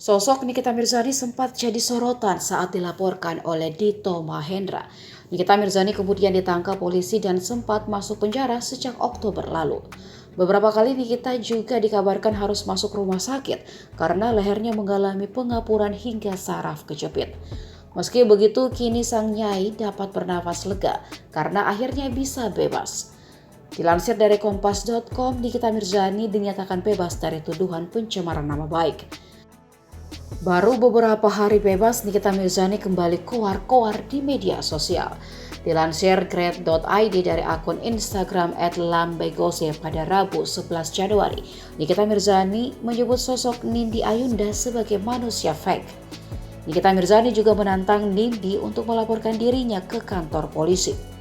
Sosok Nikita Mirzani sempat jadi sorotan saat dilaporkan oleh Dito Mahendra. Nikita Mirzani kemudian ditangkap polisi dan sempat masuk penjara sejak Oktober lalu. Beberapa kali Nikita juga dikabarkan harus masuk rumah sakit karena lehernya mengalami pengapuran hingga saraf kejepit. Meski begitu, kini sang nyai dapat bernafas lega karena akhirnya bisa bebas. Dilansir dari kompas.com, Nikita Mirzani dinyatakan bebas dari tuduhan pencemaran nama baik. Baru beberapa hari bebas, Nikita Mirzani kembali koar-koar di media sosial. Dilansir grade.id dari akun Instagram @lambegose pada Rabu 11 Januari, Nikita Mirzani menyebut sosok Nindi Ayunda sebagai manusia fake. Nikita Mirzani juga menantang Nindi untuk melaporkan dirinya ke kantor polisi.